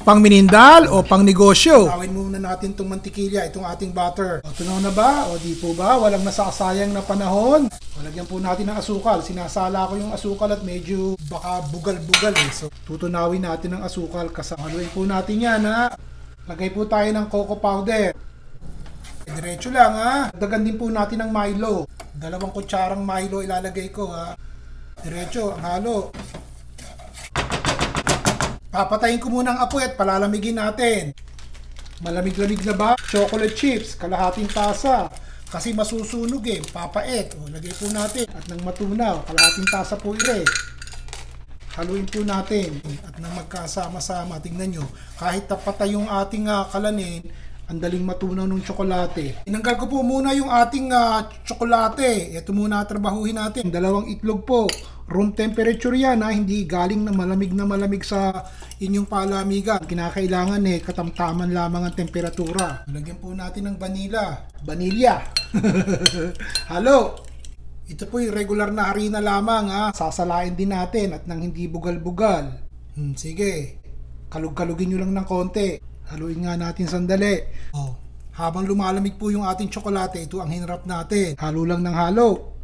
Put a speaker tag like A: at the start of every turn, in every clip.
A: Pang minindal o pang negosyo? Tawin muna natin itong mantikilya, itong ating butter. O, tunaw na ba? O di po ba? Walang nasakasayang na panahon. O, lagyan po natin ng asukal. Sinasala ko yung asukal at medyo baka bugal-bugal eh. So, tutunawin natin ang asukal. Kasaluin po natin yan ha. Lagay po tayo ng cocoa powder. Diretso lang ha. Dagdagan din po natin ng Milo. 2 kutsarang Milo ilalagay ko ha. Diretso ang halo. Papatayin ko muna ang apoy at palalamigin natin. Malamig-lamig na ba? Chocolate chips, kalahating tasa. Kasi masusunog eh, papait. O, lagay po natin. At nang matunaw, kalahating tasa po ire. Haluin po natin. At nang magkasama-sama, tingnan nyo. Kahit tapatay yung ating kalanin, ang daling matunaw ng tsokolate. Tinanggal ko po muna yung ating tsokolate. Ito muna trabahuhin natin. 2 itlog po. Room temperature yan ha. Hindi galing na malamig sa inyong palamigan. Kinakailangan katamtaman lamang ang temperatura. Lagyan po natin ng vanilya. Halo. Ito po yung regular na harina lamang ha. Sasalain din natin at nang hindi bugal-bugal. Sige. Kalug-kalugin nyo lang ng konti. Haluin nga natin sandali. Oh, habang lumalamig po yung ating tsokolate, ito ang hinarap natin. Halo lang ng halo.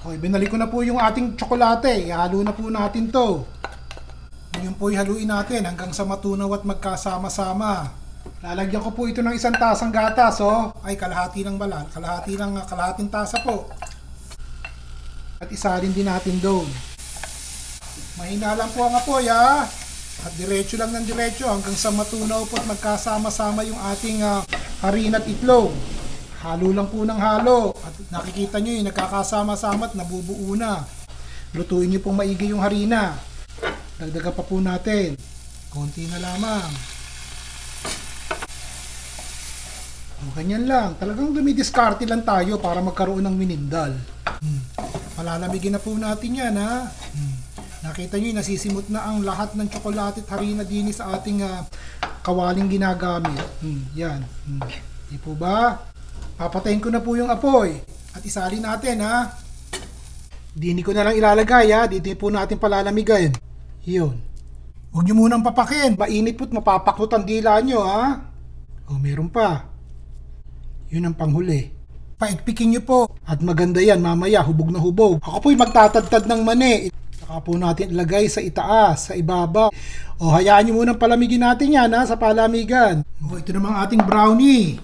A: Okay, binalik ko na po yung ating tsokolate. Ihalo na po natin to. Yun po ihaluin natin hanggang sa matunaw at magkasama-sama. Lalagyan ko po ito ng 1 tasang gatas. Oh. Ay, kalahati ng balal. Kalahating tasa po. At isalin din natin doon. Mahina lang po ang apoy ha. At diretso lang ng diretso hanggang sa matunaw po at magkasama-sama yung ating harina at itlog. Halo lang po ng halo. At nakikita nyo yung nagkakasama-sama at nabubuo na. Lutuin nyo pong maigi yung harina. Dagdagan pa po natin. Konti na lamang. O, ganyan lang. Talagang dumidiskarte lang tayo para magkaroon ng minindal. Palalamigin na po natin yan ha. Nakita nyo, nasisimot na ang lahat ng tsokolate at harina din sa ating kawaling ginagamit. Yan. Di po ba? Papatayin ko na po yung apoy. At isalin natin ha. Dini ko na lang ilalagay ha. Dito po natin palalamigan. Yun. Huwag nyo munang papakin. Mainit po't mapapakot ang dila nyo ha. O, meron pa. Yun ang panghuli. Paikpikin nyo po. At maganda yan mamaya. Hubog na hubog. Ako po'y magtatadtad ng mani. Saka po natin ilagay sa itaas, sa ibaba. O, hayaan nyo munang palamigin natin yan ha, sa palamigan. O, ito namang ating brownie.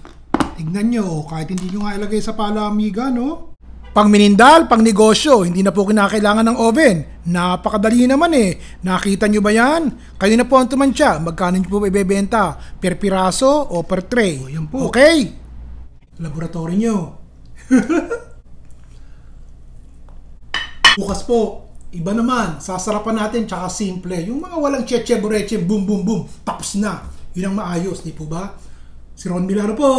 A: Tignan nyo, kahit hindi nyo nga ilagay sa palamigan, no? Pang minindal, pang negosyo, hindi na po kinakailangan ng oven. Napakadali naman eh. Nakita nyo ba yan? Kayo na po ang tumansya. Magkano nyo po ibebenta? Per piraso o per tray? O, yan po. Okay? Laboratory nyo. Bukas po. Iba naman, sasarapan natin tsaka simple. Yung mga walang cheche-bureche, boom, boom, boom, tapos na. Yun ang maayos, di po ba? Si Ron Milano po!